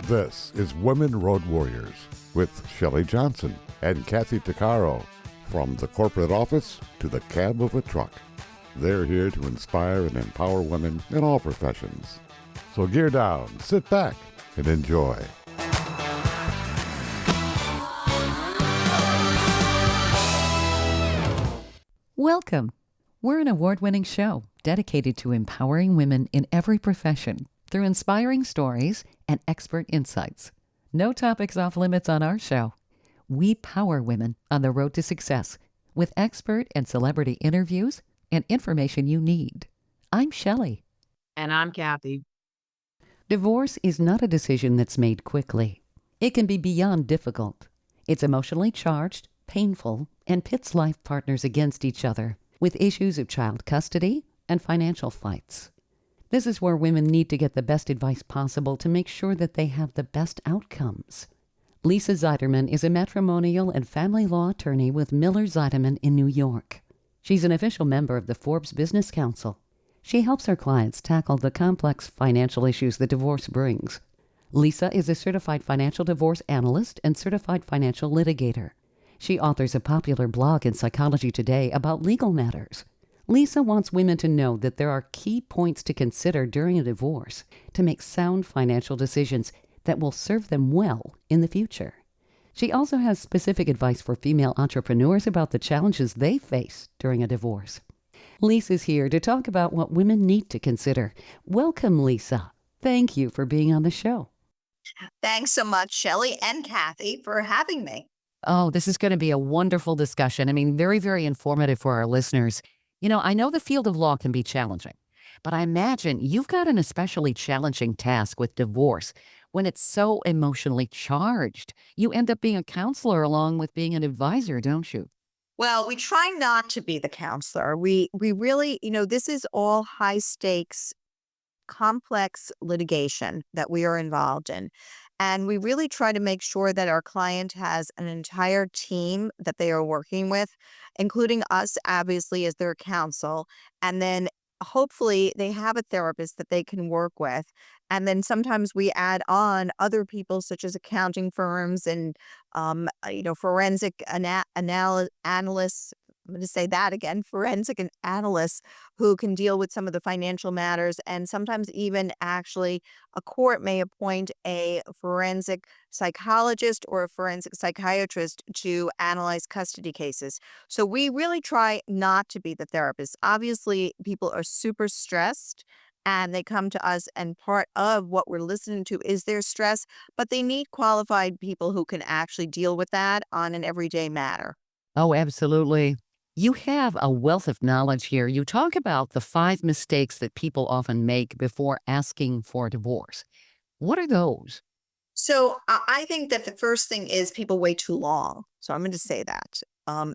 This is Women Road Warriors with Shelley Johnson and Kathy Tuccaro. From the corporate office to the cab of a truck, they're here to inspire and empower women in all professions. So gear down, sit back, and enjoy. Welcome. We're an award-winning show dedicated to empowering women in every profession through inspiring stories and expert insights. No topics off limits on our show. We power women on the road to success with expert and celebrity interviews and information you need. I'm Shelley. And I'm Kathy. Divorce is not a decision that's made quickly. It can be beyond difficult. It's emotionally charged, painful, and pits life partners against each other with issues of child custody and financial fights. This is where women need to get the best advice possible to make sure that they have the best outcomes. Lisa Zeiderman is a matrimonial and family law attorney with Miller Zeiderman in New York. She's an official member of the Forbes Business Council. She helps her clients tackle the complex financial issues that divorce brings. Lisa is a certified financial divorce analyst and certified financial litigator. She authors a popular blog in Psychology Today about legal matters. Lisa wants women to know that there are key points to consider during a divorce to make sound financial decisions that will serve them well in the future. She also has specific advice for female entrepreneurs about the challenges they face during a divorce. Lisa's here to talk about what women need to consider. Welcome, Lisa. Thank you for being on the show. Thanks so much, Shelley and Kathy, for having me. Oh, this is going to be a wonderful discussion. Very, very informative for our listeners. I know the field of law can be challenging, but I imagine you've got an especially challenging task with divorce when it's so emotionally charged. You end up being a counselor along with being an advisor, don't you? Well, we try not to be the counselor. We really, this is all high stakes, complex litigation that we are involved in. And we really try to make sure that our client has an entire team that they are working with, including us, obviously, as their counsel. And then hopefully they have a therapist that they can work with. And then sometimes we add on other people, such as accounting firms and, forensic analysts. I'm going to say that again, forensic and analysts who can deal with some of the financial matters. And sometimes even actually a court may appoint a forensic psychologist or a forensic psychiatrist to analyze custody cases. So we really try not to be the therapist. Obviously, people are super stressed and they come to us, and part of what we're listening to is their stress, but they need qualified people who can actually deal with that on an everyday matter. Oh, absolutely. You have a wealth of knowledge here. You talk about the 5 mistakes that people often make before asking for a divorce. What are those? So I think that the first thing is people wait too long. So I'm going to say that.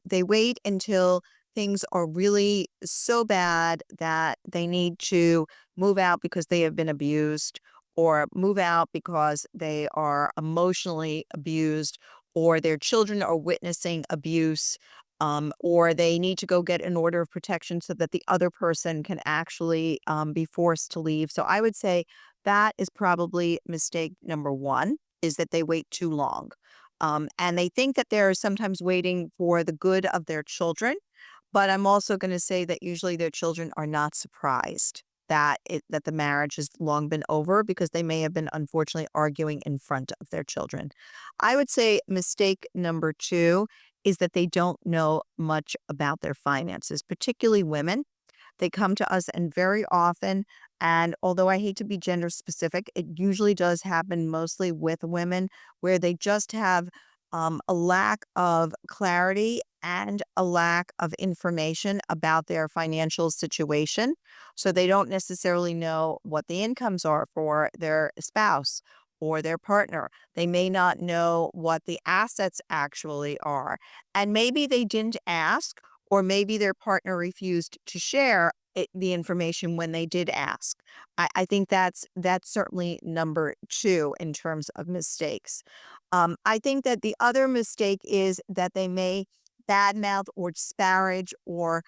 They wait until things are really so bad that they need to move out because they have been abused, or move out because they are emotionally abused, or their children are witnessing abuse, or they need to go get an order of protection so that the other person can actually be forced to leave. So I would say that is probably mistake number one, is that they wait too long. And they think that they're sometimes waiting for the good of their children. But I'm also going to say that usually their children are not surprised that the marriage has long been over, because they may have been unfortunately arguing in front of their children. I would say mistake number 2 is that they don't know much about their finances, particularly women. They come to us, and very often, and although I hate to be gender specific, it usually does happen mostly with women, where they just have a lack of clarity and a lack of information about their financial situation. So they don't necessarily know what the incomes are for their spouse or their partner. They may not know what the assets actually are. And maybe they didn't ask, or maybe their partner refused to share the information when they did ask. I think that's certainly number 2 in terms of mistakes. I think that the other mistake is that they may badmouth or disparage or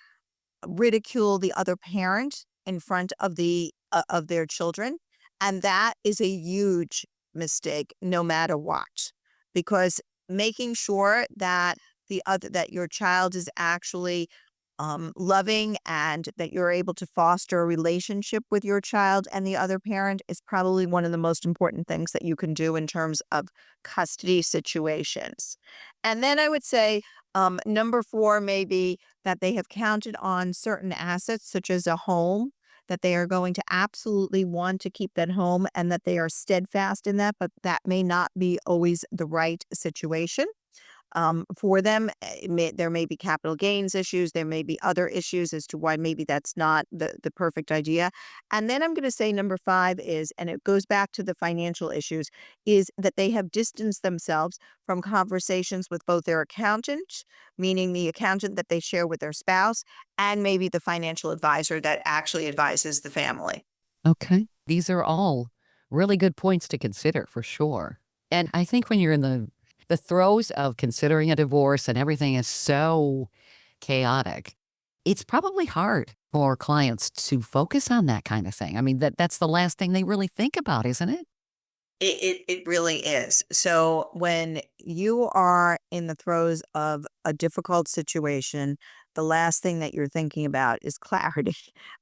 ridicule the other parent in front of their children, and that is a huge mistake no matter what, because making sure that that your child is actually loving and that you're able to foster a relationship with your child and the other parent is probably one of the most important things that you can do in terms of custody situations. And then I would say number four may be that they have counted on certain assets, such as a home, that they are going to absolutely want to keep that home and that they are steadfast in that, but that may not be always the right situation for them. There may be capital gains issues. There may be other issues as to why maybe that's not the perfect idea. And then I'm going to say number five is, and it goes back to the financial issues, is that they have distanced themselves from conversations with both their accountant, meaning the accountant that they share with their spouse, and maybe the financial advisor that actually advises the family. Okay. These are all really good points to consider for sure. And I think when you're in the throes of considering a divorce and everything is so chaotic, it's probably hard for clients to focus on that kind of thing. I mean, that's the last thing they really think about, isn't it? It really is. So when you are in the throes of a difficult situation, the last thing that you're thinking about is clarity,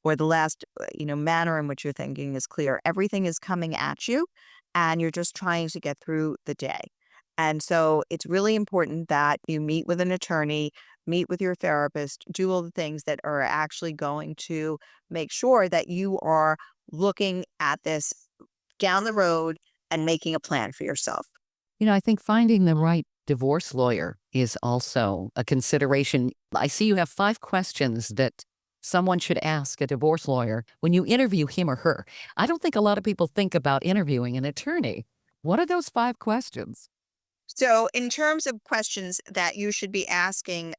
or the last, manner in which you're thinking is clear. Everything is coming at you, and you're just trying to get through the day. And so it's really important that you meet with an attorney, meet with your therapist, do all the things that are actually going to make sure that you are looking at this down the road and making a plan for yourself. I think finding the right divorce lawyer is also a consideration. I see you have 5 questions that someone should ask a divorce lawyer when you interview him or her. I don't think a lot of people think about interviewing an attorney. What are those 5 questions? So, in terms of questions that you should be asking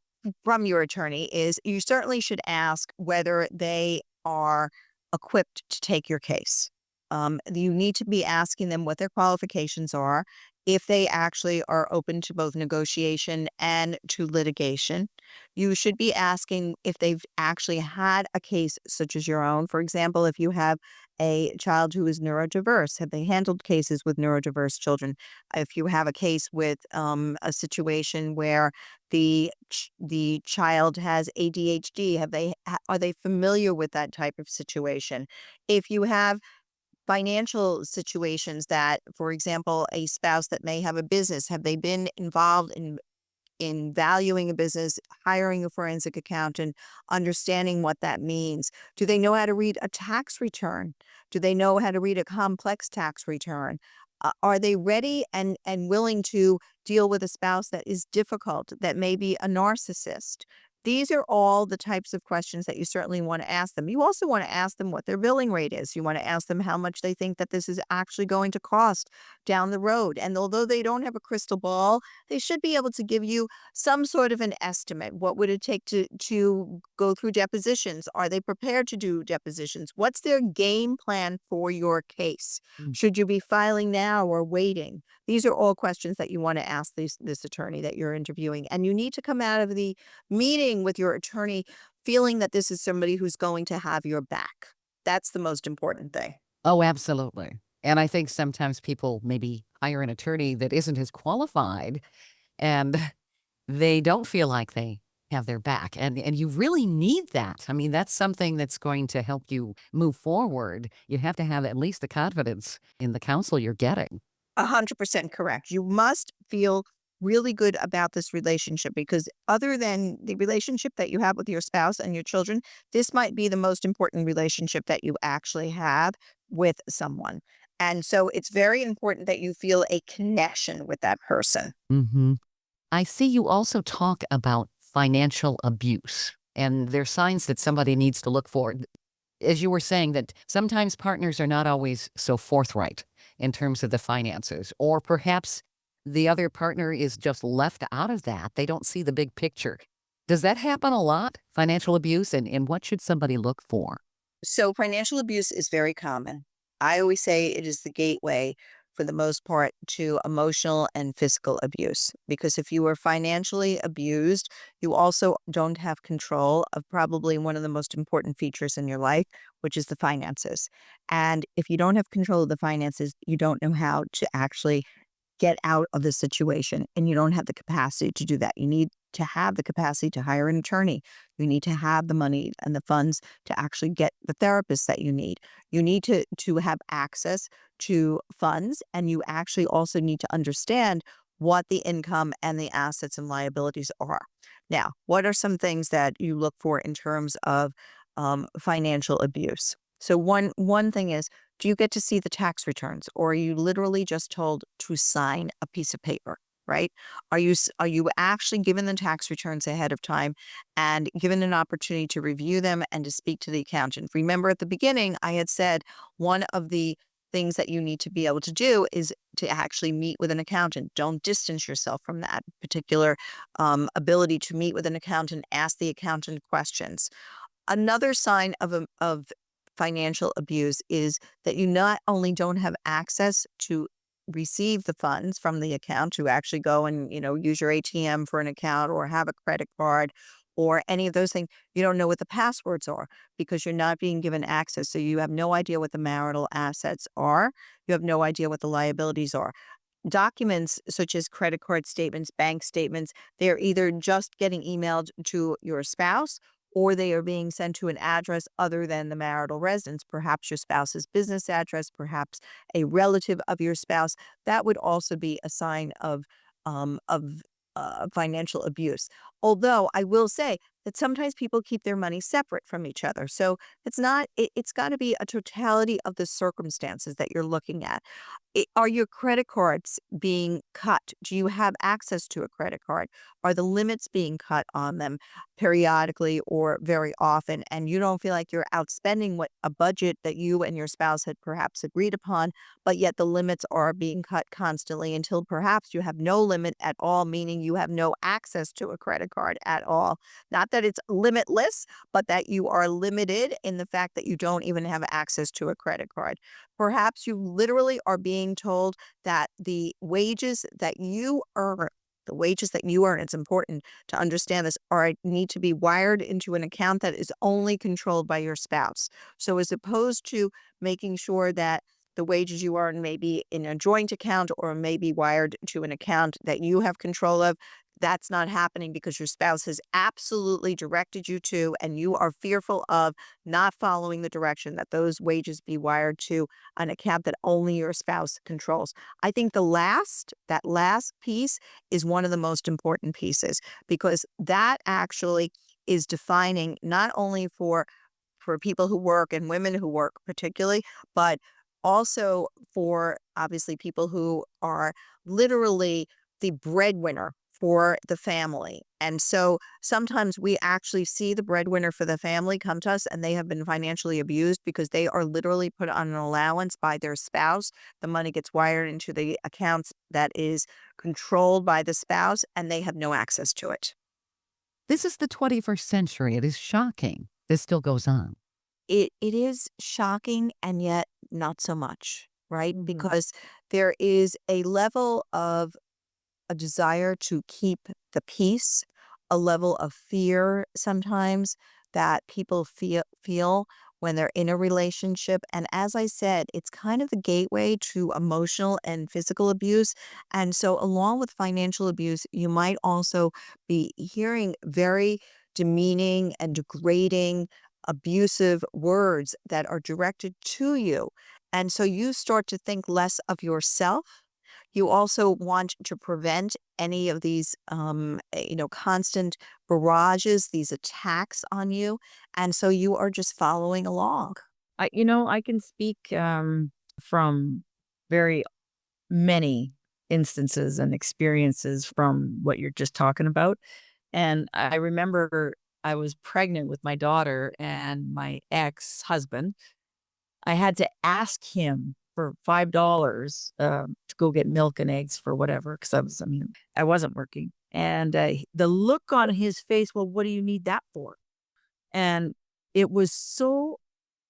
from your attorney, is you certainly should ask whether they are equipped to take your case. You need to be asking them what their qualifications are, if they actually are open to both negotiation and to litigation. You should be asking if they've actually had a case such as your own. For example, if you have a child who is neurodiverse, have they handled cases with neurodiverse children? If you have a case with a situation where the child has ADHD, are they familiar with that type of situation? If you have financial situations that, for example, a spouse that may have a business, have they been involved in valuing a business, hiring a forensic accountant, understanding what that means? Do they know how to read a tax return? Do they know how to read a complex tax return? Are they ready and willing to deal with a spouse that is difficult, that may be a narcissist? These are all the types of questions that you certainly want to ask them. You also want to ask them what their billing rate is. You want to ask them how much they think that this is actually going to cost down the road. And although they don't have a crystal ball, they should be able to give you some sort of an estimate. What would it take to go through depositions? Are they prepared to do depositions? What's their game plan for your case? Mm. Should you be filing now or waiting? These are all questions that you want to ask this attorney that you're interviewing. And you need to come out of the meeting with your attorney feeling that this is somebody who's going to have your back. That's the most important thing. Oh, absolutely. And I think sometimes people maybe hire an attorney that isn't as qualified and they don't feel like they have their back. And you really need that. I mean, that's something that's going to help you move forward. You have to have at least the confidence in the counsel you're getting. 100% correct. You must feel really good about this relationship, because other than the relationship that you have with your spouse and your children, this might be the most important relationship that you actually have with someone. And so it's very important that you feel a connection with that person. Hmm. I see you also talk about financial abuse, and there's signs that somebody needs to look for. As you were saying, that sometimes partners are not always so forthright in terms of the finances, or perhaps the other partner is just left out of that. They don't see the big picture. Does that happen a lot, financial abuse, and what should somebody look for? So financial abuse is very common. I always say it is the gateway for the most part, to emotional and physical abuse. Because if you are financially abused, you also don't have control of probably one of the most important features in your life, which is the finances. And if you don't have control of the finances, you don't know how to actually get out of the situation, and you don't have the capacity to do that. You need to have the capacity to hire an attorney. You need to have the money and the funds to actually get the therapist that you need. You need to have access to funds, and you actually also need to understand what the income and the assets and liabilities are. Now, what are some things that you look for in terms of financial abuse? So one thing is, do you get to see the tax returns, or are you literally just told to sign a piece of paper, right? Are you actually given the tax returns ahead of time and given an opportunity to review them and to speak to the accountant? Remember at the beginning, I had said one of the things that you need to be able to do is to actually meet with an accountant. Don't distance yourself from that particular ability to meet with an accountant, ask the accountant questions. Another sign of financial abuse is that you not only don't have access to receive the funds from the account, to actually go and, use your ATM for an account or have a credit card or any of those things. You don't know what the passwords are because you're not being given access. So you have no idea what the marital assets are. You have no idea what the liabilities are. Documents such as credit card statements, bank statements, they're either just getting emailed to your spouse, or they are being sent to an address other than the marital residence, perhaps your spouse's business address, perhaps a relative of your spouse. That would also be a sign of financial abuse. Although I will say that sometimes people keep their money separate from each other. So it's got to be a totality of the circumstances that you're looking at. Are your credit cards being cut? Do you have access to a credit card? Are the limits being cut on them periodically or very often? And you don't feel like you're outspending what a budget that you and your spouse had perhaps agreed upon, but yet the limits are being cut constantly until perhaps you have no limit at all, meaning you have no access to a credit card at all. Not that it's limitless, but that you are limited in the fact that you don't even have access to a credit card. Perhaps you literally are being told that the wages that you earn, it's important to understand this, need to be wired into an account that is only controlled by your spouse. So as opposed to making sure that the wages you earn may be in a joint account or may be wired to an account that you have control of, that's not happening because your spouse has absolutely directed you to, and you are fearful of not following the direction, that those wages be wired to an account that only your spouse controls. I think that last piece is one of the most important pieces, because that actually is defining not only for people who work and women who work particularly, but also for obviously people who are literally the breadwinner for the family. And so sometimes we actually see the breadwinner for the family come to us and they have been financially abused because they are literally put on an allowance by their spouse. The money gets wired into the accounts that is controlled by the spouse, and they have no access to it. This is the 21st century. It is shocking. This still goes on. It is shocking, and yet not so much, right? Mhm. Because there is a level of a desire to keep the peace, a level of fear sometimes that people feel when they're in a relationship. And as I said, it's kind of the gateway to emotional and physical abuse. And so along with financial abuse, you might also be hearing very demeaning and degrading, abusive words that are directed to you. And so you start to think less of yourself. You also want to prevent any of these, constant barrages, these attacks on you. And so you are just following along. I can speak from very many instances and experiences from what you're just talking about. And I remember I was pregnant with my daughter, and my ex-husband, I had to ask him for $5 to go get milk and eggs for whatever, because I wasn't working. And the look on his face, well, what do you need that for? And it was so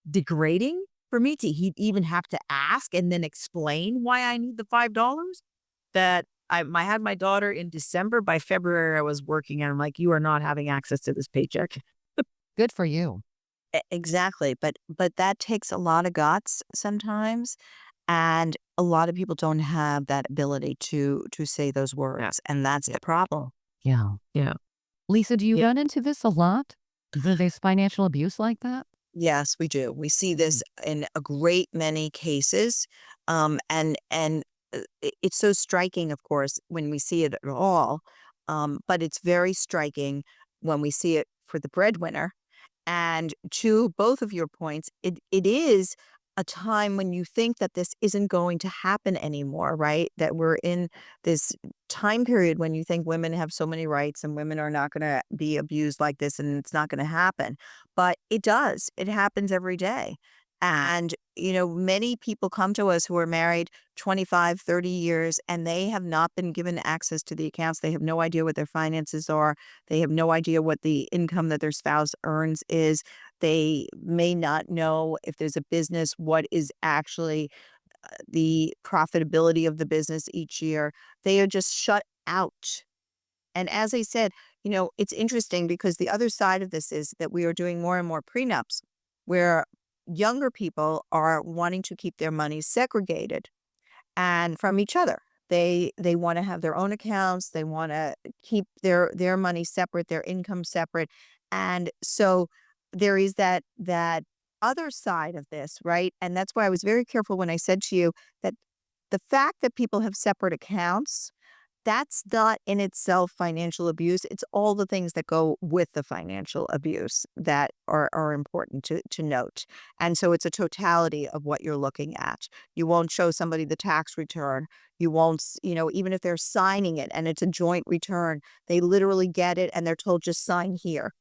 degrading for me to even have to ask and then explain why I need the $5. That I had my daughter in December. By February, I was working, and I'm like, you are not having access to this paycheck. Good for you. Exactly. But that takes a lot of guts sometimes. And a lot of people don't have that ability to say those words. And that's the problem. Yeah. Yeah. Lisa, do you Yeah. run into this a lot? There's financial abuse like that? Yes, we do. We see this in a great many cases. It's so striking, of course, when we see it at all. But it's very striking when we see it for the breadwinner. And to both of your points, it is a time when you think that this isn't going to happen anymore, right? That we're in this time period when you think women have so many rights and women are not going to be abused like this and it's not going to happen. But it does. It happens every day. And, many people come to us who are married 25, 30 years, and they have not been given access to the accounts. They have no idea what their finances are. They have no idea what the income that their spouse earns is. They may not know if there's a business, what is actually the profitability of the business each year. They are just shut out. And as I said, it's interesting because the other side of this is that we are doing more and more prenups where younger people are wanting to keep their money segregated and from each other. They want to have their own accounts. They want to keep their money separate, their income separate. And so there is that other side of this, right? And that's why I was very careful when I said to you that the fact that people have separate accounts, that's not in itself financial abuse. It's all the things that go with the financial abuse that are important to note. And so it's a totality of what you're looking at. You won't show somebody the tax return. You won't, even if they're signing it and it's a joint return, they literally get it and they're told just sign here.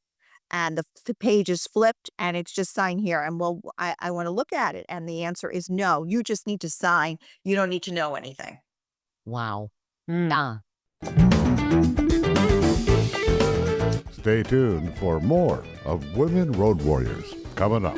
And the page is flipped and it's just sign here. And well, I want to look at it. And the answer is no, you just need to sign. You don't need to know anything. Wow. Stay tuned for more of Women Road Warriors coming up.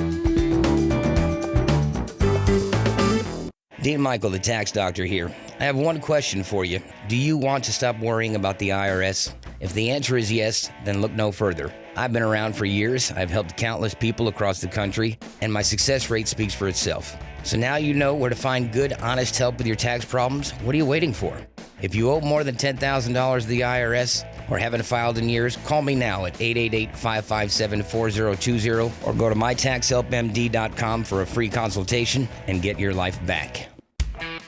Dean Michael, the tax doctor here. I have one question for you. Do you want to stop worrying about the IRS? If the answer is yes, then look no further. I've been around for years. I've helped countless people across the country, and my success rate speaks for itself. So now you know where to find good, honest help with your tax problems. What are you waiting for? If you owe more than $10,000 to the IRS or haven't filed in years, call me now at 888-557-4020 or go to mytaxhelpmd.com for a free consultation and get your life back.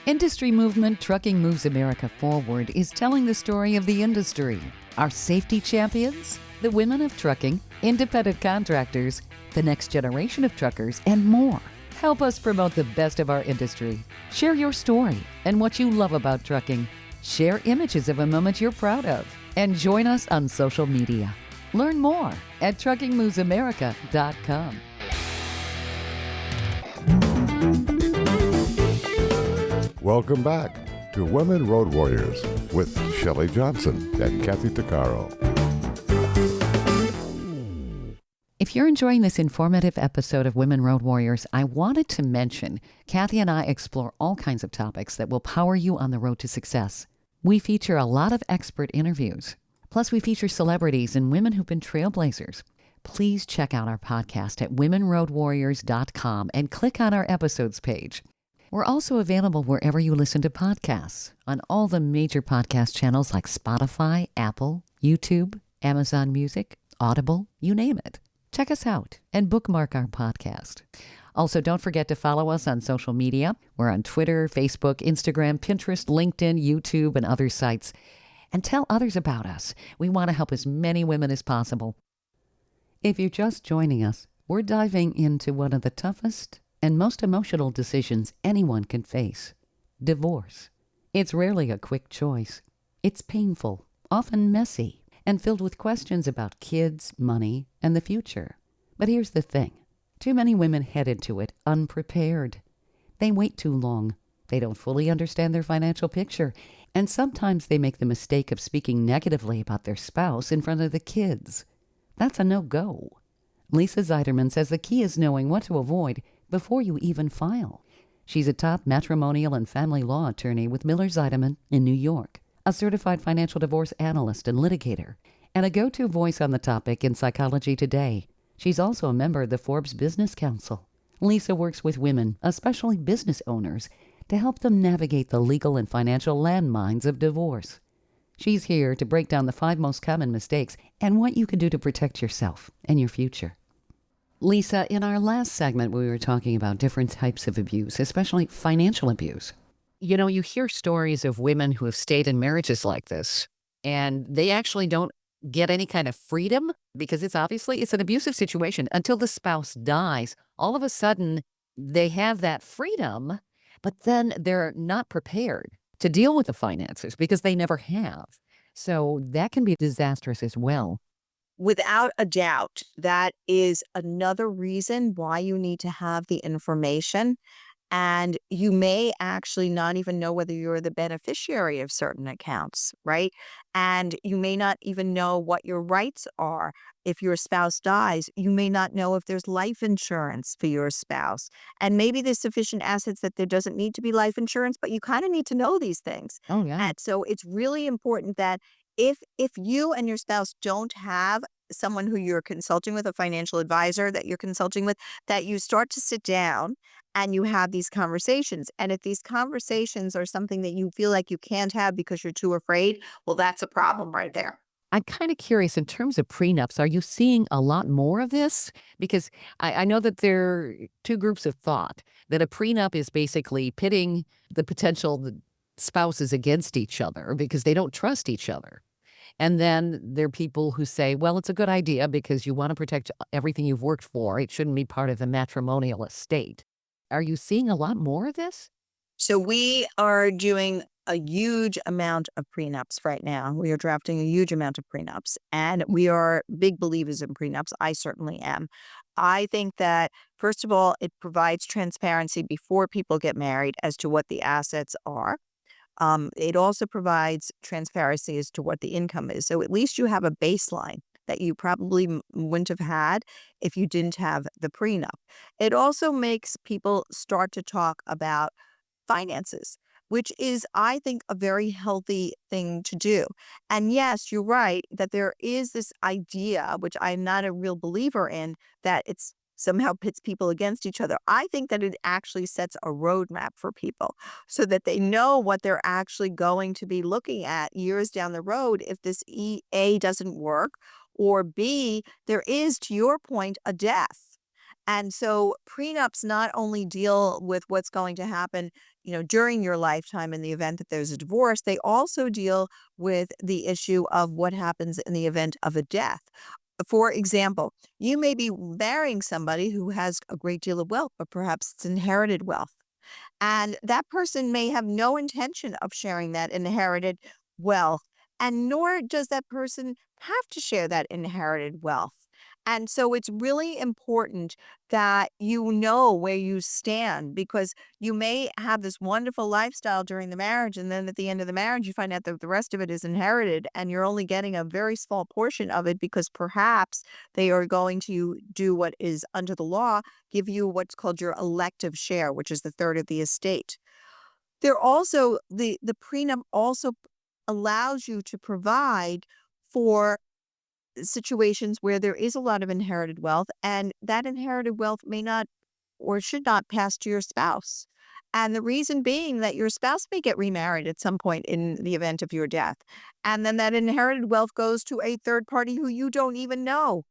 Industry movement Trucking Moves America Forward is telling the story of the industry. Our safety champions, the women of trucking, independent contractors, the next generation of truckers, and more. Help us promote the best of our industry. Share your story and what you love about trucking. Share images of a moment you're proud of. And join us on social media. Learn more at truckingmovesamerica.com. Welcome back to Women Road Warriors with Shelley Johnson and Kathy Tuccaro. If you're enjoying this informative episode of Women Road Warriors, I wanted to mention Kathy and I explore all kinds of topics that will power you on the road to success. We feature a lot of expert interviews. Plus, we feature celebrities and women who've been trailblazers. Please check out our podcast at womenroadwarriors.com and click on our episodes page. We're also available wherever you listen to podcasts, on all the major podcast channels like Spotify, Apple, YouTube, Amazon Music, Audible, you name it. Check us out and bookmark our podcast. Also, don't forget to follow us on social media. We're on Twitter, Facebook, Instagram, Pinterest, LinkedIn, YouTube, and other sites. And tell others about us. We want to help as many women as possible. If you're just joining us, we're diving into one of the toughest and most emotional decisions anyone can face: divorce. It's rarely a quick choice. It's painful, often messy, and filled with questions about kids, money, and the future. But here's the thing. Too many women head into it unprepared. They wait too long. They don't fully understand their financial picture. And sometimes they make the mistake of speaking negatively about their spouse in front of the kids. That's a no-go. Lisa Zeiderman says the key is knowing what to avoid, before you even file. She's a top matrimonial and family law attorney with Miller Zeiderman in New York, a certified financial divorce analyst and litigator, and a go-to voice on the topic in Psychology Today. She's also a member of the Forbes Business Council. Lisa works with women, especially business owners, to help them navigate the legal and financial landmines of divorce. She's here to break down the 5 most common mistakes and what you can do to protect yourself and your future. Lisa, in our last segment, we were talking about different types of abuse, especially financial abuse. You know, you hear stories of women who have stayed in marriages like this, and they actually don't get any kind of freedom because it's an abusive situation until the spouse dies. All of a sudden, they have that freedom, but then they're not prepared to deal with the finances because they never have. So that can be disastrous as well. Without a doubt, that is another reason why you need to have the information. And you may actually not even know whether you're the beneficiary of certain accounts, right? And you may not even know what your rights are. If your spouse dies, you may not know if there's life insurance for your spouse. And maybe there's sufficient assets that there doesn't need to be life insurance, but you kind of need to know these things. Oh, yeah. And so it's really important that if you and your spouse don't have someone who you're consulting with, a financial advisor that you're consulting with, that you start to sit down and you have these conversations. And if these conversations are something that you feel like you can't have because you're too afraid, well, that's a problem right there. I'm kind of curious in terms of prenups, are you seeing a lot more of this? Because I know that there are 2 groups of thought, that a prenup is basically pitting the potential spouses against each other because they don't trust each other. And then there are people who say, well, it's a good idea because you want to protect everything you've worked for. It shouldn't be part of the matrimonial estate. Are you seeing a lot more of this? So we are doing a huge amount of prenups right now. We are drafting a huge amount of prenups, and we are big believers in prenups. I certainly am. I think that, first of all, it provides transparency before people get married as to what the assets are. It also provides transparency as to what the income is. So at least you have a baseline that you probably wouldn't have had if you didn't have the prenup. It also makes people start to talk about finances, which is, I think, a very healthy thing to do. And yes, you're right that there is this idea, which I'm not a real believer in, that it's somehow pits people against each other. I think that it actually sets a roadmap for people so that they know what they're actually going to be looking at years down the road if this A doesn't work, or B, there is, to your point, a death. And so prenups not only deal with what's going to happen, during your lifetime in the event that there's a divorce, they also deal with the issue of what happens in the event of a death. For example, you may be marrying somebody who has a great deal of wealth, but perhaps it's inherited wealth. And that person may have no intention of sharing that inherited wealth, and nor does that person have to share that inherited wealth. And so it's really important that you know where you stand, because you may have this wonderful lifestyle during the marriage, and then at the end of the marriage, you find out that the rest of it is inherited and you're only getting a very small portion of it because perhaps they are going to do what is under the law, give you what's called your elective share, which is the third of the estate. They're also, the prenup also allows you to provide for situations where there is a lot of inherited wealth, and that inherited wealth may not or should not pass to your spouse. And the reason being that your spouse may get remarried at some point in the event of your death. And then that inherited wealth goes to a third party who you don't even know.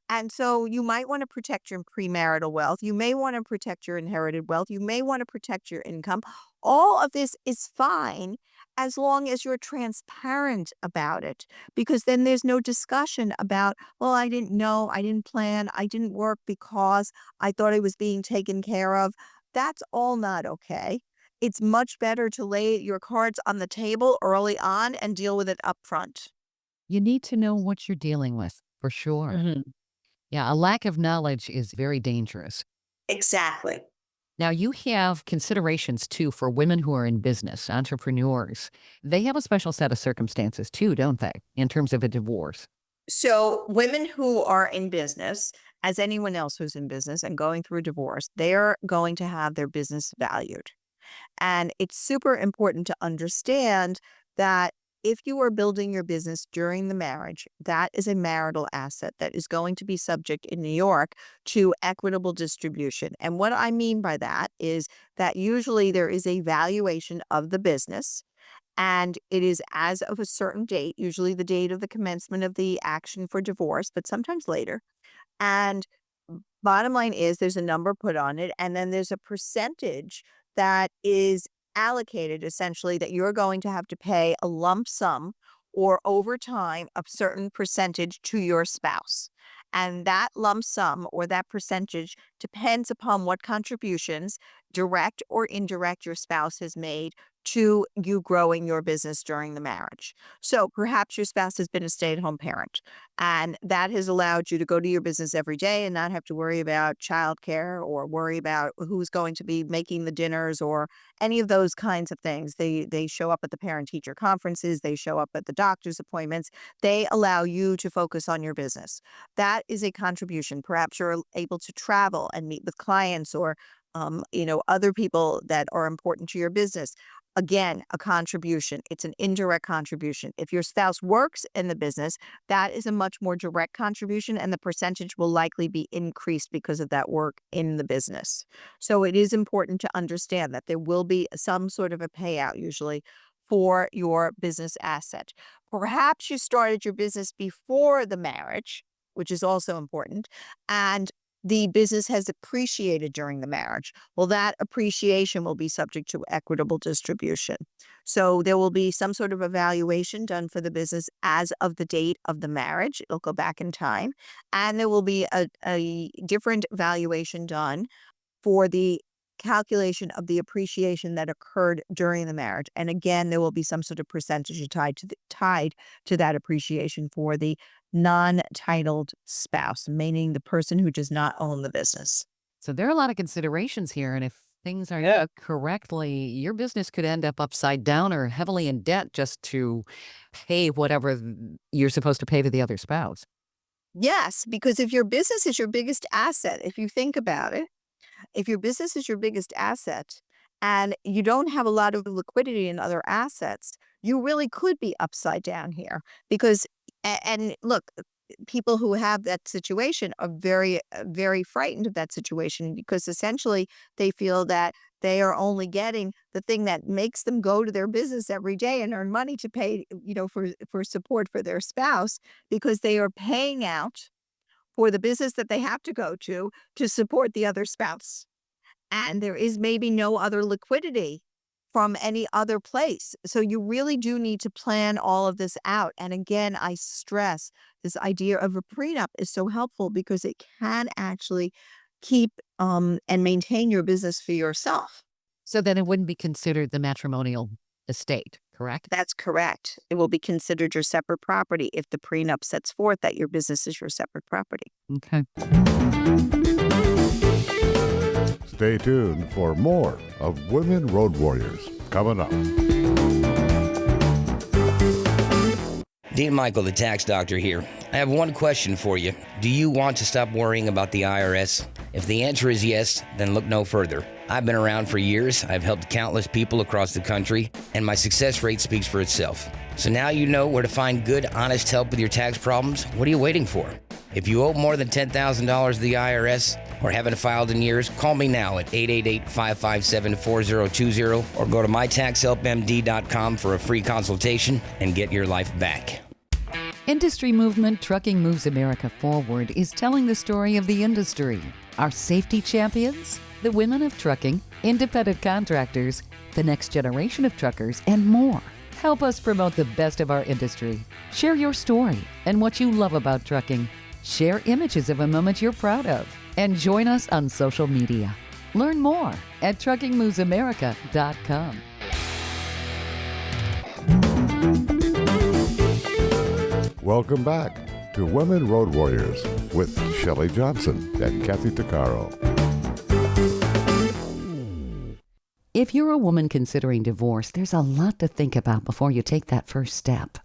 And so you might want to protect your premarital wealth. You may want to protect your inherited wealth. You may want to protect your income. All of this is fine as long as you're transparent about it, because then there's no discussion about, well, I didn't know, I didn't plan, I didn't work because I thought I was being taken care of. That's all not okay. It's much better to lay your cards on the table early on and deal with it up front. You need to know what you're dealing with, for sure. Mhm. Yeah, a lack of knowledge is very dangerous. Exactly. Now, you have considerations too for women who are in business, entrepreneurs. They have a special set of circumstances too, don't they, in terms of a divorce? So women who are in business, as anyone else who's in business and going through a divorce, they're going to have their business valued. And it's super important to understand that if you are building your business during the marriage, that is a marital asset that is going to be subject in New York to equitable distribution. And what I mean by that is that usually there is a valuation of the business, and it is as of a certain date, usually the date of the commencement of the action for divorce, but sometimes later. And bottom line is there's a number put on it, and then there's a percentage that is allocated essentially that you're going to have to pay a lump sum or over time a certain percentage to your spouse. And that lump sum or that percentage depends upon what contributions, direct or indirect, your spouse has made to you growing your business during the marriage. So perhaps your spouse has been a stay-at-home parent, and that has allowed you to go to your business every day and not have to worry about childcare or worry about who's going to be making the dinners or any of those kinds of things. They show up at the parent-teacher conferences, they show up at the doctor's appointments. They allow you to focus on your business. That is a contribution. Perhaps you're able to travel and meet with clients or other people that are important to your business. Again, a contribution. It's an indirect contribution. If your spouse works in the business, that is a much more direct contribution, and the percentage will likely be increased because of that work in the business. So it is important to understand that there will be some sort of a payout usually for your business asset. Perhaps you started your business before the marriage, which is also important, and the business has appreciated during the marriage. Well, that appreciation will be subject to equitable distribution. So there will be some sort of evaluation done for the business as of the date of the marriage. It'll go back in time. And there will be a different valuation done for the calculation of the appreciation that occurred during the marriage. And again, there will be some sort of percentage tied to that appreciation for the non-titled spouse, meaning the person who does not own the business. So there are a lot of considerations here. And if things are done correctly, your business could end up upside down or heavily in debt just to pay whatever you're supposed to pay to the other spouse. Yes, because if your business is your biggest asset, if you think about it, if your business is your biggest asset and you don't have a lot of liquidity in other assets, you really could be upside down here because, and look, people who have that situation are very, very frightened of that situation because essentially they feel that they are only getting the thing that makes them go to their business every day and earn money to pay, for support for their spouse because they are paying out for the business that they have to go to support the other spouse. And there is maybe no other liquidity from any other place. So you really do need to plan all of this out. And again, I stress this idea of a prenup is so helpful because it can actually keep and maintain your business for yourself. So then it wouldn't be considered the matrimonial estate, correct? That's correct. It will be considered your separate property if the prenup sets forth that your business is your separate property. Okay. Stay tuned for more of Women Road Warriors coming up. Dean Michael, the tax doctor here. I have one question for you. Do you want to stop worrying about the IRS? If the answer is yes, then look no further. I've been around for years. I've helped countless people across the country, and my success rate speaks for itself. So now you know where to find good, honest help with your tax problems. What are you waiting for? If you owe more than $10,000 to the IRS or haven't filed in years, call me now at 888-557-4020 or go to mytaxhelpmd.com for a free consultation and get your life back. Industry movement Trucking Moves America Forward is telling the story of the industry. Our safety champions, the women of trucking, independent contractors, the next generation of truckers, and more. Help us promote the best of our industry. Share your story and what you love about trucking. Share images of a moment you're proud of. And join us on social media. Learn more at truckingmovesamerica.com. Welcome back to Women Road Warriors with Shelley Johnson and Kathy Tuccaro. If you're a woman considering divorce, there's a lot to think about before you take that first step.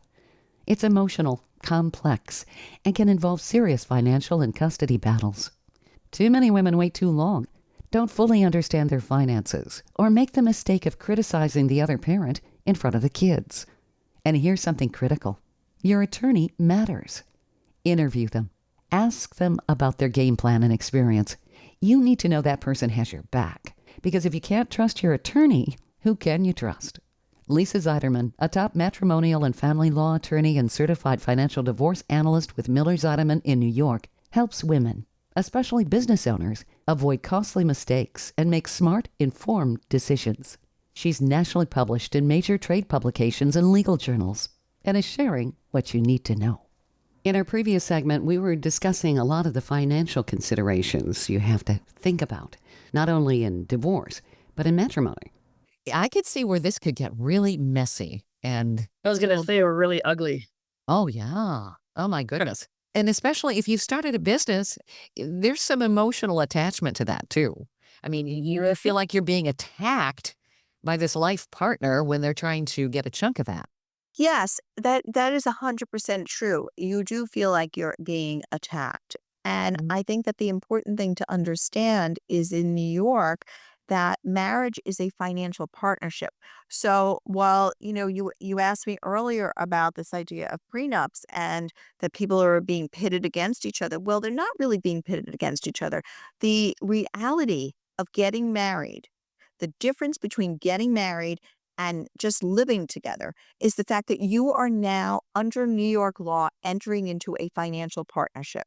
It's emotional, complex, and can involve serious financial and custody battles. Too many women wait too long, don't fully understand their finances, or make the mistake of criticizing the other parent in front of the kids. And here's something critical. Your attorney matters. Interview them. Ask them about their game plan and experience. You need to know that person has your back, because if you can't trust your attorney, who can you trust? Lisa Zeiderman, a top matrimonial and family law attorney and certified financial divorce analyst with Miller Zeiderman in New York, helps women, especially business owners, avoid costly mistakes and make smart, informed decisions. She's nationally published in major trade publications and legal journals, and is sharing what you need to know. In our previous segment, we were discussing a lot of the financial considerations you have to think about, not only in divorce, but in matrimony. I could see where this could get really messy. And I was going to say we're really ugly. oh, yeah. Oh, my goodness. And especially if you've started a business, there's some emotional attachment to that, too. I mean, you feel like you're being attacked by this life partner when they're trying to get a chunk of that. Yes, that is 100% true. You do feel like you're being attacked. And I think that the important thing to understand is in New York that marriage is a financial partnership. So while, you asked me earlier about this idea of prenups and that people are being pitted against each other, well, they're not really being pitted against each other. The reality of getting married, the difference between getting married and just living together is the fact that you are now, under New York law, entering into a financial partnership.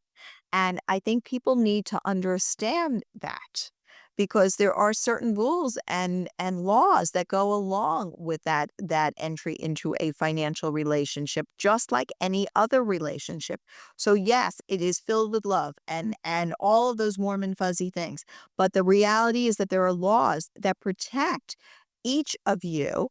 And I think people need to understand that, because there are certain rules and laws that go along with that entry into a financial relationship, just like any other relationship. So yes, it is filled with love and all of those warm and fuzzy things. But the reality is that there are laws that protect each of you.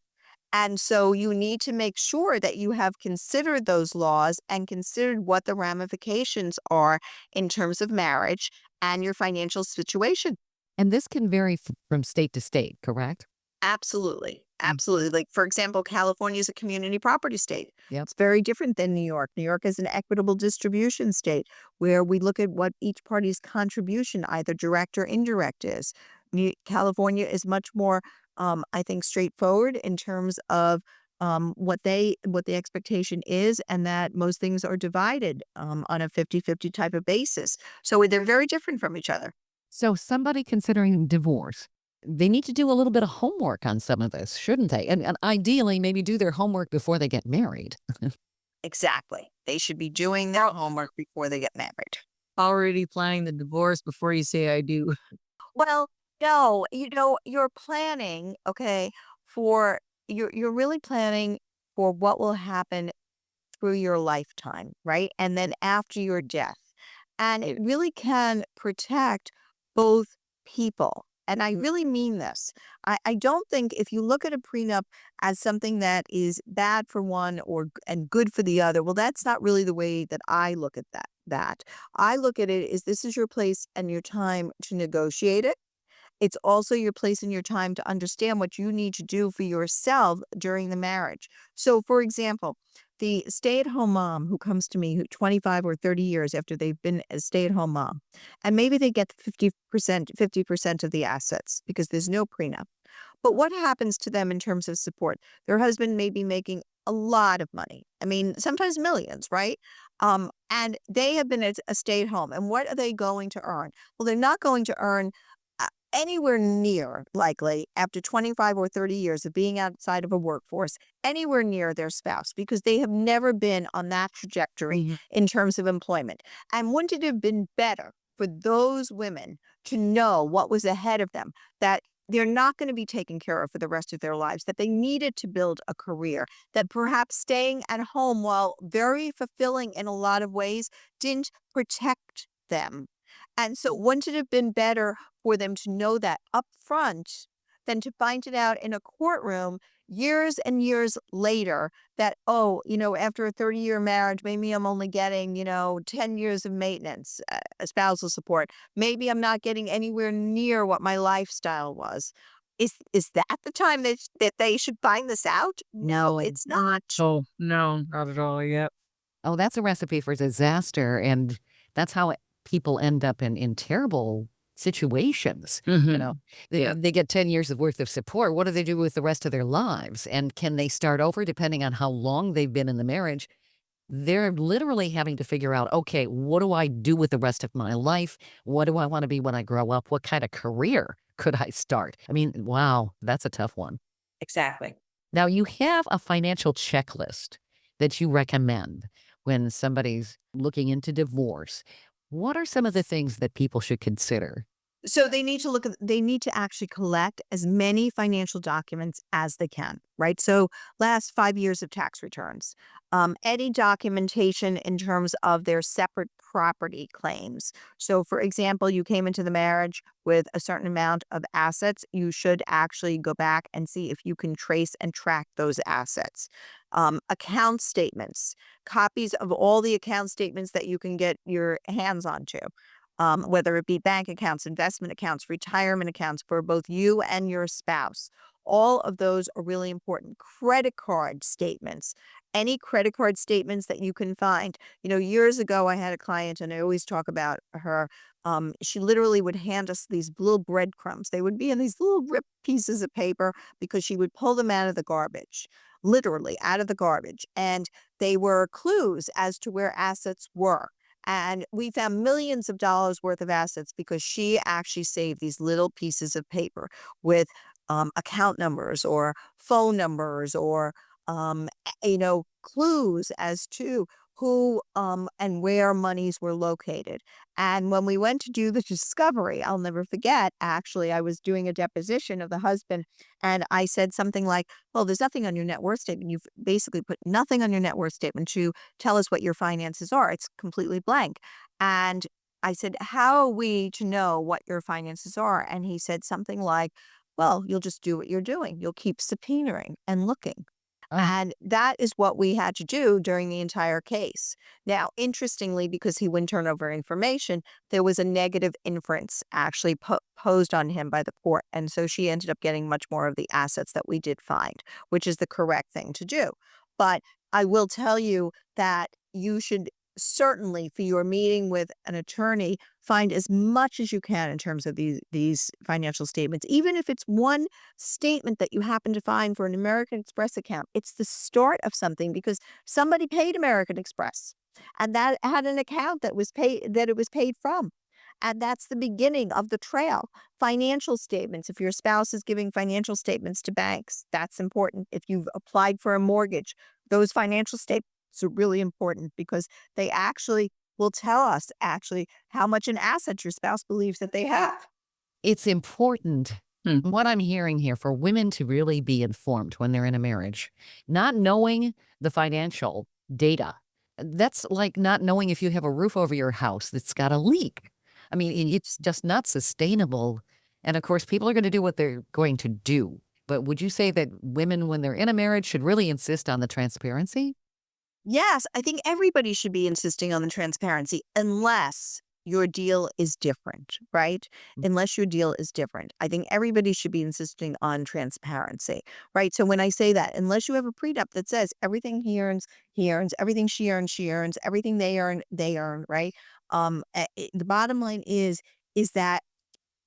And so you need to make sure that you have considered those laws and considered what the ramifications are in terms of marriage and your financial situation. And this can vary from state to state, correct? Absolutely. Absolutely. Like, for example, California is a community property state. Yep. It's very different than New York. New York is an equitable distribution state where we look at what each party's contribution, either direct or indirect, is. California is much more, I think, straightforward in terms of what the expectation is, and that most things are divided on a 50-50 type of basis. So they're very different from each other. So somebody considering divorce, they need to do a little bit of homework on some of this, shouldn't they? And ideally, maybe do their homework before they get married. Exactly. They should be doing their homework before they get married. Already planning the divorce before you say I do. Well, no, you're planning, okay, you're really planning for what will happen through your lifetime, right? And then after your death. And it really can protect both people. And I really mean this. I don't think, if you look at a prenup as something that is bad for one and good for the other, well, that's not really the way that I look at that. I look at it as, this is your place and your time to negotiate it. It's also your place and your time to understand what you need to do for yourself during the marriage. So, for example, the stay-at-home mom who comes to me, who 25 or 30 years after they've been a stay-at-home mom, and maybe they get 50% of the assets because there's no prenup. But what happens to them in terms of support? Their husband may be making a lot of money. I mean, sometimes millions, right? And they have been a stay-at-home. And what are they going to earn? Well, they're not going to earn anywhere near, likely, after 25 or 30 years of being outside of a workforce, anywhere near their spouse, because they have never been on that trajectory in terms of employment. And wouldn't it have been better for those women to know what was ahead of them, that they're not going to be taken care of for the rest of their lives, that they needed to build a career, that perhaps staying at home, while very fulfilling in a lot of ways, didn't protect them? And so wouldn't it have been better for them to know that up front than to find it out in a courtroom years and years later that, after a 30-year marriage, maybe I'm only getting, 10 years of maintenance, spousal support. Maybe I'm not getting anywhere near what my lifestyle was. Is that the time that they should find this out? No, it's not. Oh, no, not at all. Yep. Oh, that's a recipe for disaster. And that's how people end up in terrible situations. Yeah. They get 10 years of worth of support. What do they do with the rest of their lives? And can they start over depending on how long they've been in the marriage? They're literally having to figure out, okay, what do I do with the rest of my life? What do I want to be when I grow up? What kind of career could I start? I mean, wow, that's a tough one. Exactly. Now, you have a financial checklist that you recommend when somebody's looking into divorce. What are some of the things that people should consider? So they need to actually collect as many financial documents as they can, right? So last 5 years of tax returns, any documentation in terms of their separate property claims. So for example, you came into the marriage with a certain amount of assets, you should actually go back and see if you can trace and track those assets. Account statements, copies of all the account statements that you can get your hands onto, whether it be bank accounts, investment accounts, retirement accounts for both you and your spouse. All of those are really important. Credit card statements, any credit card statements that you can find. Years ago, I had a client, and I always talk about her. She literally would hand us these little breadcrumbs. They would be in these little ripped pieces of paper because she would pull them out of the garbage, literally out of the garbage. And they were clues as to where assets were. And we found millions of dollars worth of assets because she actually saved these little pieces of paper with account numbers or phone numbers or, clues as to who and where monies were located. And when we went to do the discovery, I'll never forget, actually, I was doing a deposition of the husband, and I said something like, well, there's nothing on your net worth statement. You've basically put nothing on your net worth statement to tell us what your finances are. It's completely blank. And I said, how are we to know what your finances are? And he said something like, well, you'll just do what you're doing. You'll keep subpoenaing and looking. Oh, And that is what we had to do during the entire case. Now, interestingly, because he wouldn't turn over information, there was a negative inference actually posed on him by the court. And so she ended up getting much more of the assets that we did find, which is the correct thing to do. But I will tell you that you should certainly, for your meeting with an attorney, find as much as you can in terms of these financial statements. Even if it's one statement that you happen to find for an American Express account, it's the start of something because somebody paid American Express and that had an account that it was paid from. And that's the beginning of the trail. Financial statements. If your spouse is giving financial statements to banks, that's important. If you've applied for a mortgage, those financial statements are really important because they actually will tell us actually how much an asset your spouse believes that they have. it's important. What I'm hearing here for women to really be informed when they're in a marriage, not knowing the financial data. That's like not knowing if you have a roof over your house that's got a leak. I mean, it's just not sustainable. And of course, people are going to do what they're going to do. But would you say that women, when they're in a marriage, should really insist on the transparency? Yes, I think everybody should be insisting on the transparency unless your deal is different, right? Unless your deal is different. I think everybody should be insisting on transparency, right? So when I say that, unless you have a prenup that says everything he earns, everything she earns, everything they earn, right? The bottom line is that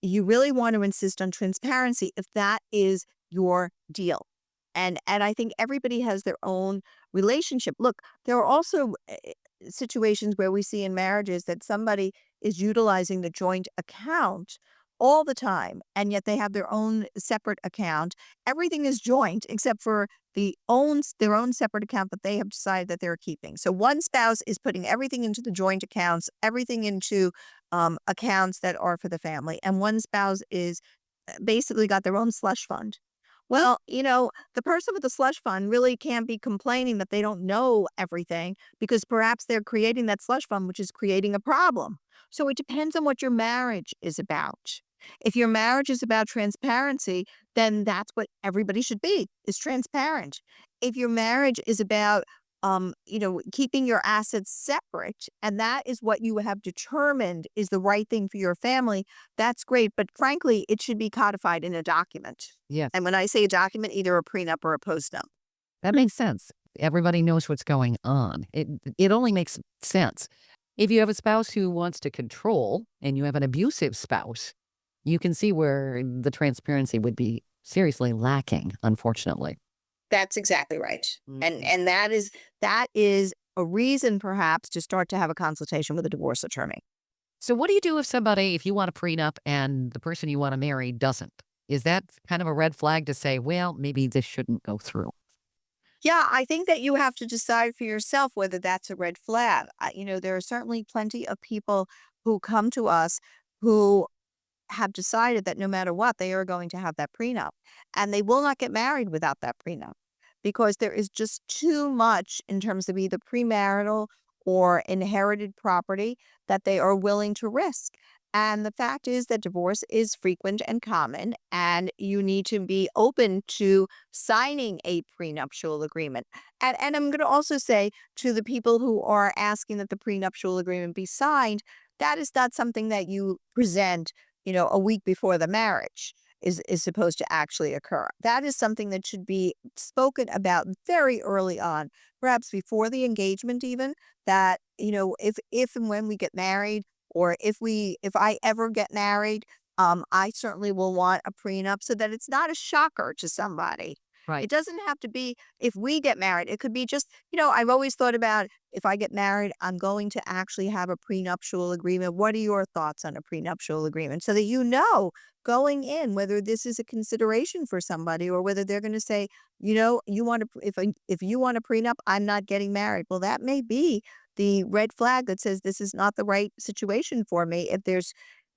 you really want to insist on transparency if that is your deal. And I think everybody has their own relationship. Look, there are also situations where we see in marriages that somebody is utilizing the joint account all the time, and yet they have their own separate account. Everything is joint except for their own separate account that they have decided that they're keeping. So one spouse is putting everything into the joint accounts, everything into accounts that are for the family, and one spouse is basically got their own slush fund. Well, the person with the slush fund really can't be complaining that they don't know everything because perhaps they're creating that slush fund, which is creating a problem. So it depends on what your marriage is about. If your marriage is about transparency, then that's what everybody should be, is transparent. If your marriage is about keeping your assets separate, and that is what you have determined is the right thing for your family, that's great. But frankly, it should be codified in a document. Yes, And when I say a document, either a prenup or a postnup. that makes sense. Everybody knows what's going on. It only makes sense. If you have a spouse who wants to control and you have an abusive spouse, you can see where the transparency would be seriously lacking, unfortunately. That's exactly right. And Mhm. and that is a reason perhaps to start to have a consultation with a divorce attorney. So what do you do if you want a prenup and the person you want to marry doesn't? Is that kind of a red flag to say, well, maybe this shouldn't go through? Yeah, I think that you have to decide for yourself whether that's a red flag. There are certainly plenty of people who come to us who have decided that no matter what, they are going to have that prenup. And they will not get married without that prenup because there is just too much in terms of either premarital or inherited property that they are willing to risk. And the fact is that divorce is frequent and common, and you need to be open to signing a prenuptial agreement. And I'm going to also say to the people who are asking that the prenuptial agreement be signed, that is not something that you present a week before the marriage is supposed to actually occur. That is something that should be spoken about very early on, perhaps before the engagement even, that, if and when we get married, or if I ever get married, I certainly will want a prenup so that it's not a shocker to somebody. Right. It doesn't have to be if we get married. It could be just, I've always thought about if I get married, I'm going to actually have a prenuptial agreement. What are your thoughts on a prenuptial agreement? So that going in whether this is a consideration for somebody or whether they're going to say, you want to if you want a prenup, I'm not getting married. Well, that may be the red flag that says this is not the right situation for me if there's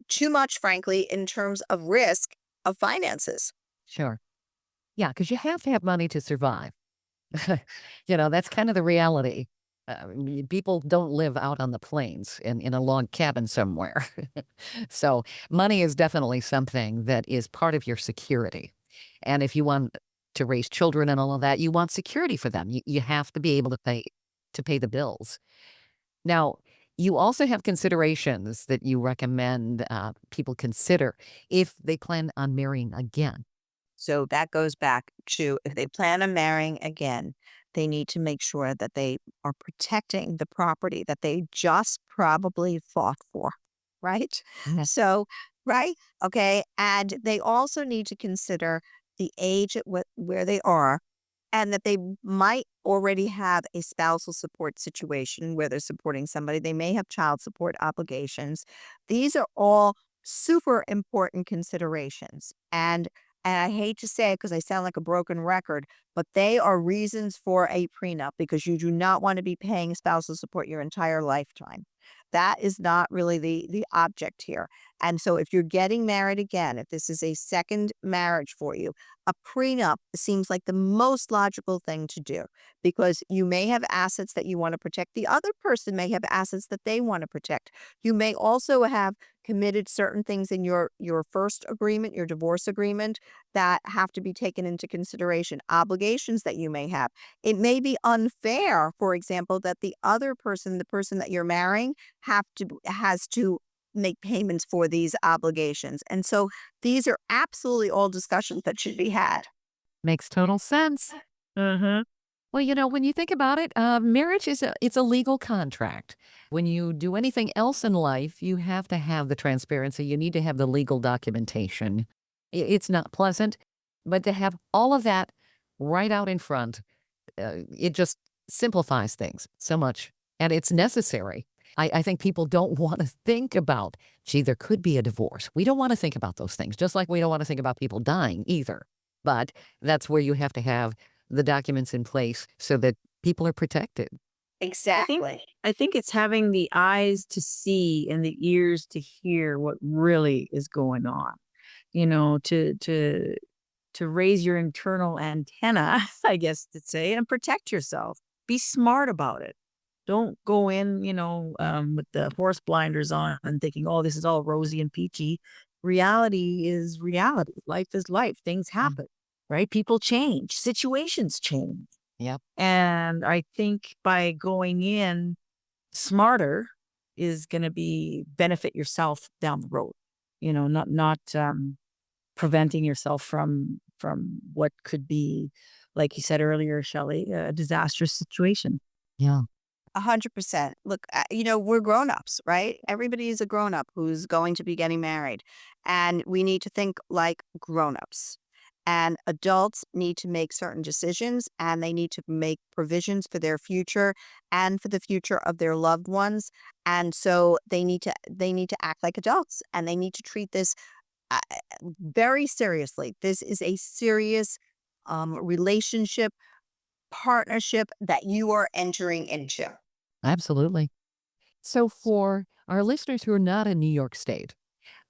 too much, frankly, in terms of risk of finances. Sure. Yeah, because you have to have money to survive. That's kind of the reality. People don't live out on the plains in a log cabin somewhere. So money is definitely something that is part of your security. And if you want to raise children and all of that, you want security for them. You have to be able to pay the bills. Now, you also have considerations that you recommend people consider if they plan on marrying again. So that goes back to if they plan on marrying again, they need to make sure that they are protecting the property that they just probably fought for, right? Mhm. So, right? Okay. And they also need to consider the age at where they are and that they might already have a spousal support situation where they're supporting somebody. They may have child support obligations. These are all super important considerations. And I hate to say it because I sound like a broken record, but they are reasons for a prenup because you do not want to be paying spousal support your entire lifetime. That is not really the object here. And so if you're getting married again, if this is a second marriage for you, a prenup seems like the most logical thing to do because you may have assets that you want to protect. The other person may have assets that they want to protect. You may also have committed certain things in your first agreement, your divorce agreement, that have to be taken into consideration, obligations that you may have. It may be unfair, for example, that the other person, the person that you're marrying, has to make payments for these obligations. And so these are absolutely all discussions that should be had. Makes total sense. Mm-hmm. Well, when you think about it, marriage it's a legal contract. When you do anything else in life, you have to have the transparency. You need to have the legal documentation. It's not pleasant, but to have all of that right out in front, it just simplifies things so much, and it's necessary. I think people don't want to think about, gee, there could be a divorce. We don't want to think about those things, just like we don't want to think about people dying either. But that's where you have to have the documents in place so that people are protected. I think Exactly. I think it's having the eyes to see and the ears to hear what really is going on. To raise your internal antenna, I guess to say, and protect yourself. Be smart about it. Don't go in, with the horse blinders on and thinking, oh, this is all rosy and peachy. Reality is reality. Life is life. Things happen, right? People change, situations change. Yep. And I think by going in smarter is going to be benefit yourself down the road, not preventing yourself from what could be like you said earlier, Shelley, a disastrous situation. Yeah. 100%. Look, we're grown-ups, right? Everybody is a grown-up who's going to be getting married, and we need to think like grown-ups. And adults need to make certain decisions, and they need to make provisions for their future and for the future of their loved ones. And so they need to act like adults, and they need to treat this uh, very seriously. This is a serious relationship, partnership that you are entering into. Absolutely. So for our listeners who are not in New York State,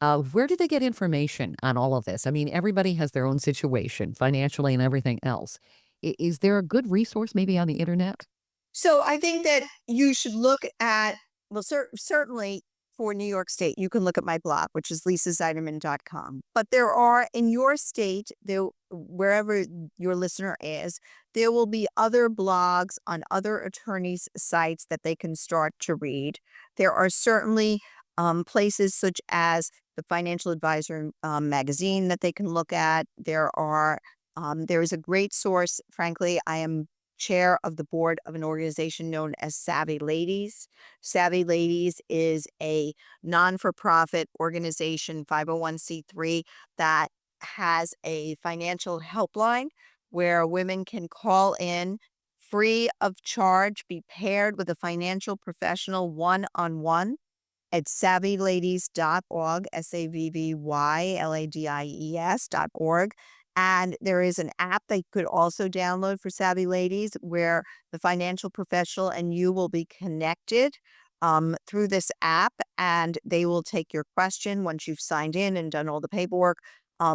where do they get information on all of this? I mean, everybody has their own situation financially and everything else. Is there a good resource maybe on the internet? So I think that you should look at, well, certainly for New York State, you can look at my blog, which is lisazeiderman.com. But there are in your state, there, wherever your listener is, there will be other blogs on other attorneys' sites that they can start to read. There are certainly places such as the Financial Advisor magazine that they can look at. There is a great source. Frankly, I am chair of the board of an organization known as Savvy Ladies. Savvy Ladies is a non-for-profit organization, 501c3, that has a financial helpline where women can call in free of charge, be paired with a financial professional one-on-one at savvyladies.org, savvyladies.org. And there is an app they could also download for Savvy Ladies where the financial professional and you will be connected through this app, and they will take your question once you've signed in and done all the paperwork,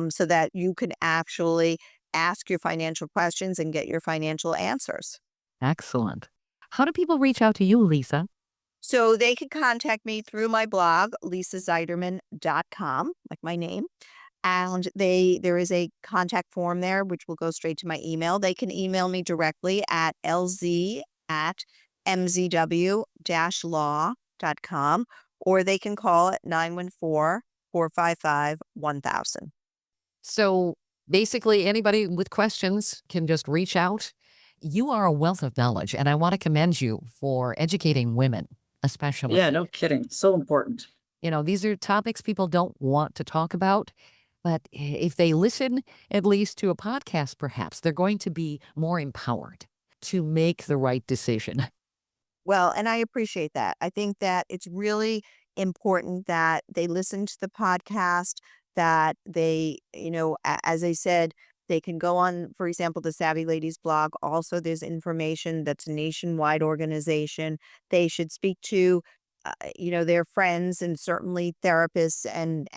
so that you can actually ask your financial questions and get your financial answers. Excellent. How do people reach out to you, Lisa? So they can contact me through my blog, lisazeiderman.com, like my name. And there is a contact form there, which will go straight to my email. They can email me directly at lz@mzw-law.com, or they can call at 914-455-1000. So basically, anybody with questions can just reach out. You are a wealth of knowledge, and I want to commend you for educating women, especially. Yeah, no kidding. So important. These are topics people don't want to talk about. But if they listen at least to a podcast, perhaps they're going to be more empowered to make the right decision. Well, and I appreciate that. I think that it's really important that they listen to the podcast, that they, as I said, they can go on, for example, the Savvy Ladies blog. Also, there's information that's a nationwide organization. They should speak to their friends and certainly therapists, and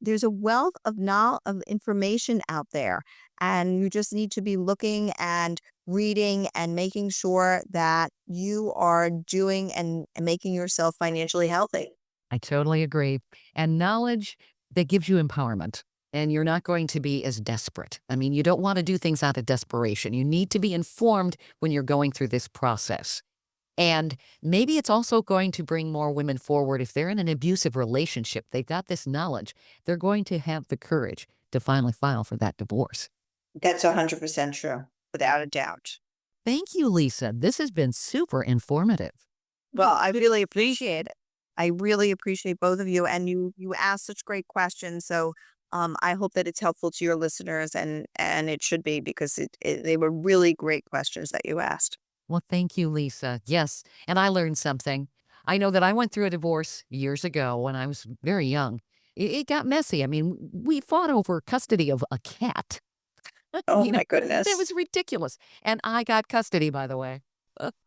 there's a wealth of knowledge of information out there, and you just need to be looking and reading and making sure that you are doing and making yourself financially healthy. I totally agree. And knowledge that gives you empowerment. And you're not going to be as desperate. I mean, you don't want to do things out of desperation. You need to be informed when you're going through this process. And maybe it's also going to bring more women forward. If they're in an abusive relationship, they've got this knowledge, they're going to have the courage to finally file for that divorce. That's 100% true, without a doubt. Thank you, Lisa. This has been super informative. Well, I really appreciate it. I really appreciate both of you, and you asked such great questions. So I hope that it's helpful to your listeners, and it should be, because they were really great questions that you asked. Well, thank you, Lisa. Yes, and I learned something. I know that I went through a divorce years ago when I was very young. It got messy. I mean, we fought over custody of a cat. Oh, my goodness. It was ridiculous. And I got custody, by the way.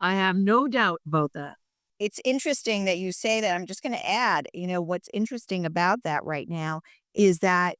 I have no doubt about that. It's interesting that you say that. I'm just going to add, what's interesting about that right now is that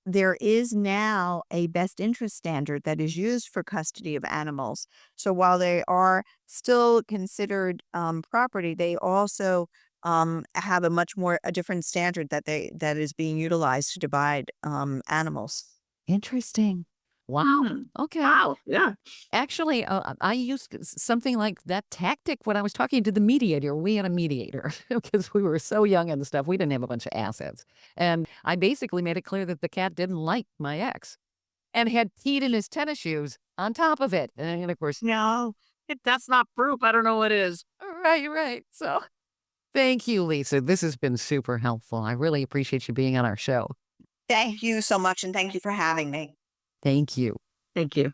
there is now a best interest standard that is used for custody of animals. So while they are still considered property, they also have a different standard that is being utilized to divide animals. Interesting. Wow. Okay. Wow. Yeah. Actually, I used something like that tactic when I was talking to the mediator. We had a mediator because we were so young and stuff. We didn't have a bunch of assets. And I basically made it clear that the cat didn't like my ex. and had peed in his tennis shoes on top of it. And of course, No, if that's not proof, I don't know what is. right. So thank you, Lisa. This has been super helpful. I really appreciate you being on our show. Thank you so much, and thank you for having me. Thank you. Thank you.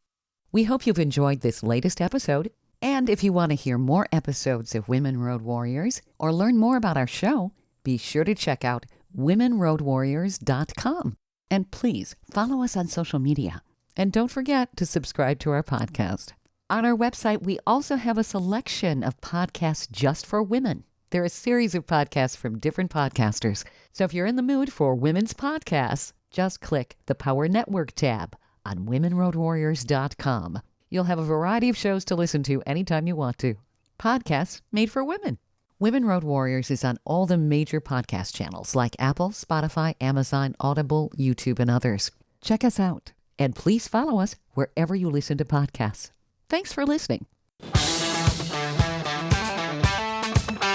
We hope you've enjoyed this latest episode. And if you want to hear more episodes of Women Road Warriors or learn more about our show, be sure to check out womenroadwarriors.com. And please follow us on social media. And don't forget to subscribe to our podcast. On our website, we also have a selection of podcasts just for women. There are a series of podcasts from different podcasters. So if you're in the mood for women's podcasts, just click the Power Network tab on womenroadwarriors.com. You'll have a variety of shows to listen to anytime you want to. Podcasts made for women. Women Road Warriors is on all the major podcast channels like Apple, Spotify, Amazon, Audible, YouTube, and others. Check us out. And please follow us wherever you listen to podcasts. Thanks for listening.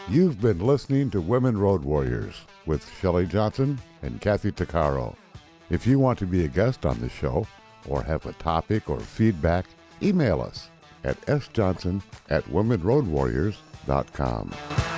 You've been listening to Women Road Warriors with Shelley Johnson and Kathy Tuccaro. If you want to be a guest on the show or have a topic or feedback, email us at sjohnson@womenroadwarriors.com.